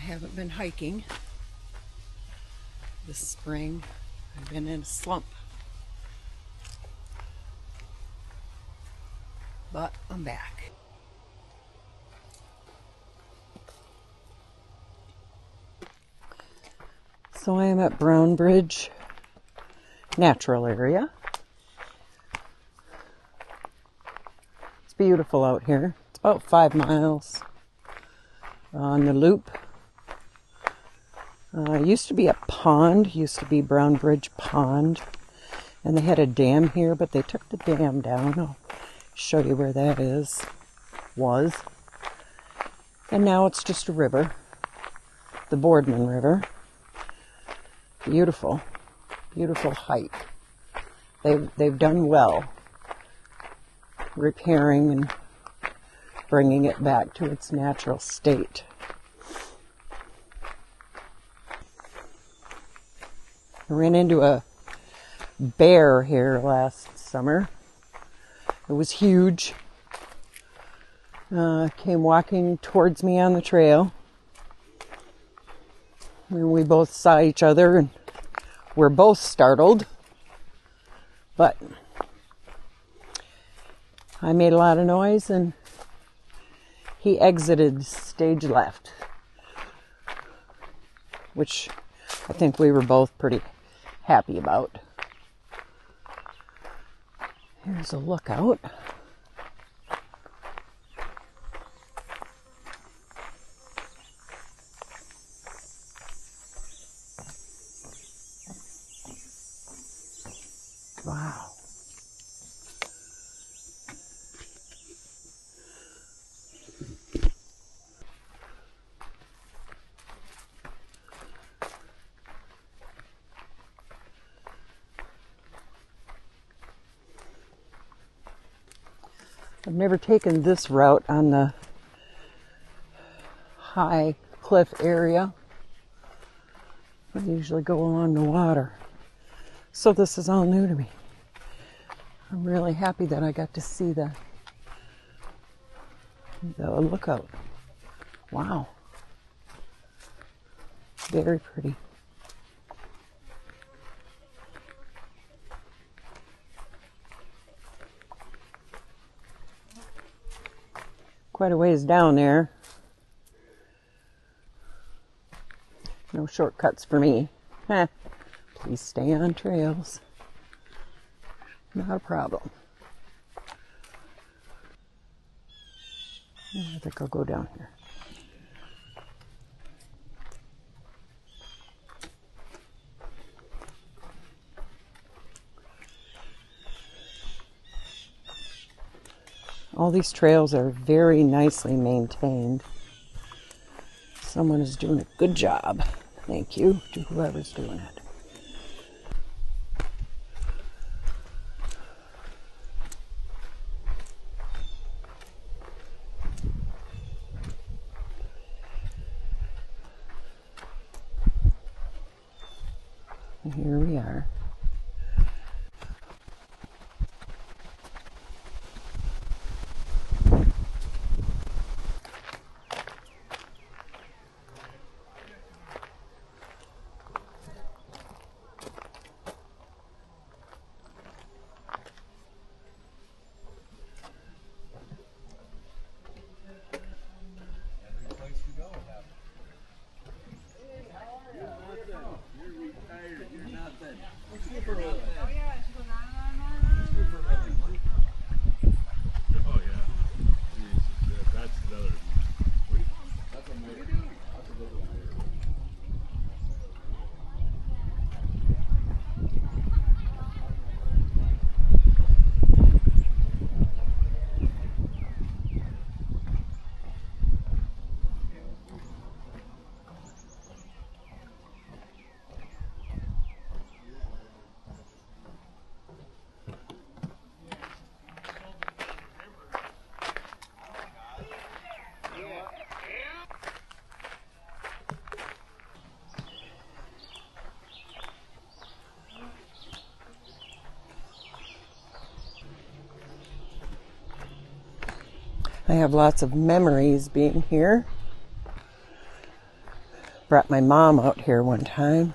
haven't been hiking this spring. I've been in a slump. But I'm back. So I am at Brown Bridge Natural Area. It's beautiful out here. It's about 5 miles on the loop. Used to be a pond, used to be Brown Bridge Pond, and they had a dam here, but they took the dam down. I'll show you where that was. And now it's just a river, the Boardman River. Beautiful, beautiful hike. They've done well repairing and bringing it back to its natural state. I ran into a bear here last summer. It was huge. Came walking towards me on the trail. And we both saw each other and we're both startled. But I made a lot of noise and he exited stage left, which I think we were both pretty happy about. Here's a lookout. Wow. I've never taken this route on the high cliff area. I usually go along the water. So this is all new to me. I'm really happy that I got to see the lookout. Wow. Very pretty. Quite a ways down there. No shortcuts for me. Please stay on trails. Not a problem. I think I'll go down here. All these trails are very nicely maintained. Someone is doing a good job. Thank you to whoever's doing it. And here we are. I have lots of memories being here. Brought my mom out here one time,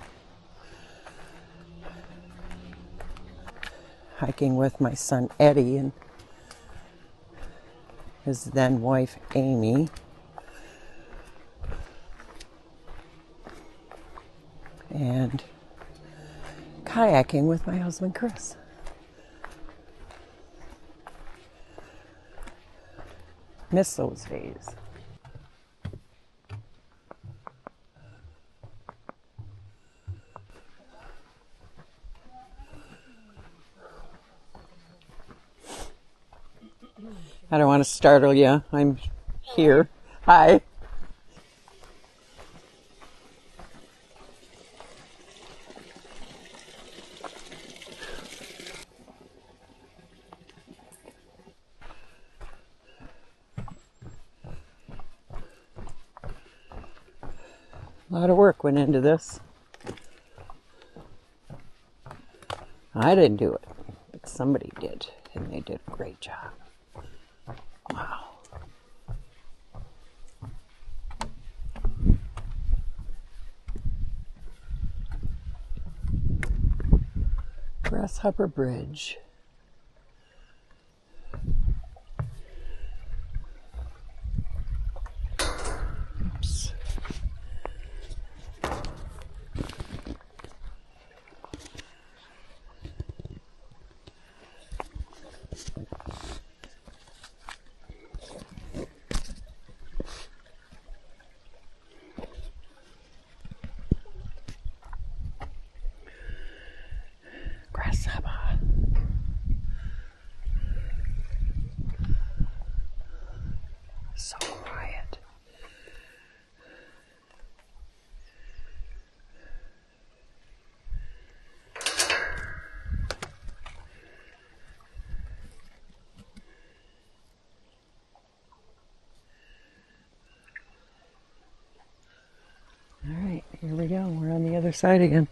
hiking with my son Eddie and his then wife Amy. And kayaking with my husband Chris. Miss those days. I don't want to startle you. I'm here. Hi. A lot of work went into this. I didn't do it, but somebody did, and they did a great job. Wow. Grasshopper Bridge. Oops. Grasshopper. So quiet. All right, here we go. We're on the other side again.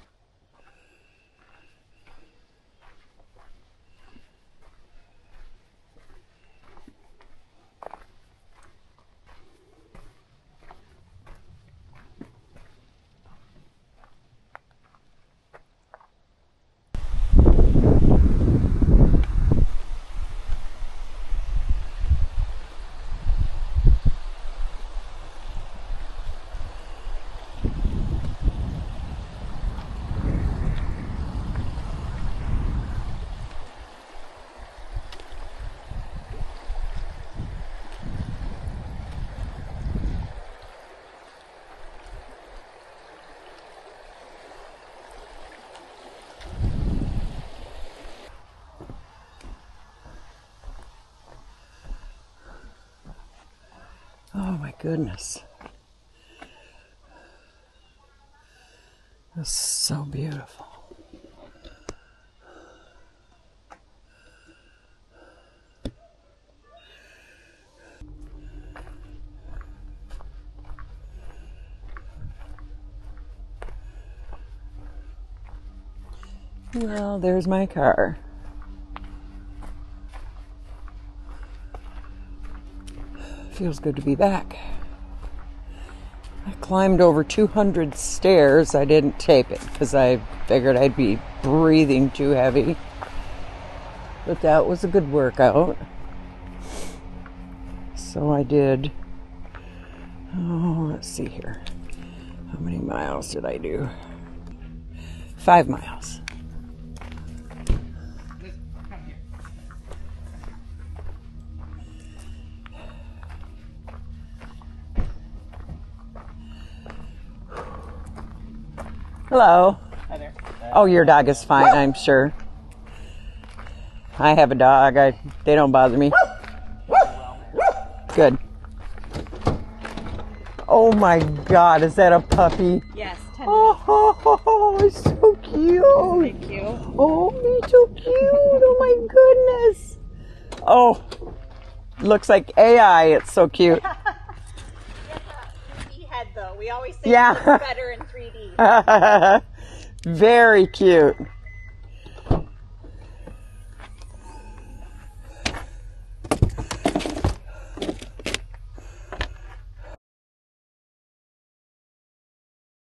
Oh my goodness. That's so beautiful. Well, there's my car. Feels good to be back. I climbed over 200 stairs. I didn't tape it because I figured I'd be breathing too heavy. But that was a good workout. So I did, let's see here. How many miles did I do? 5 miles. Hello. Hi there. Oh, your dog is fine, I'm sure. I have a dog. They don't bother me. Good. Oh my God, is that a puppy? Yes, 10 Oh, it's so cute. Thank you. Oh, he's so cute. Oh my goodness. Oh, looks like AI. It's so cute. 3D head though. We always say Yeah. it's better in 3D. Very cute.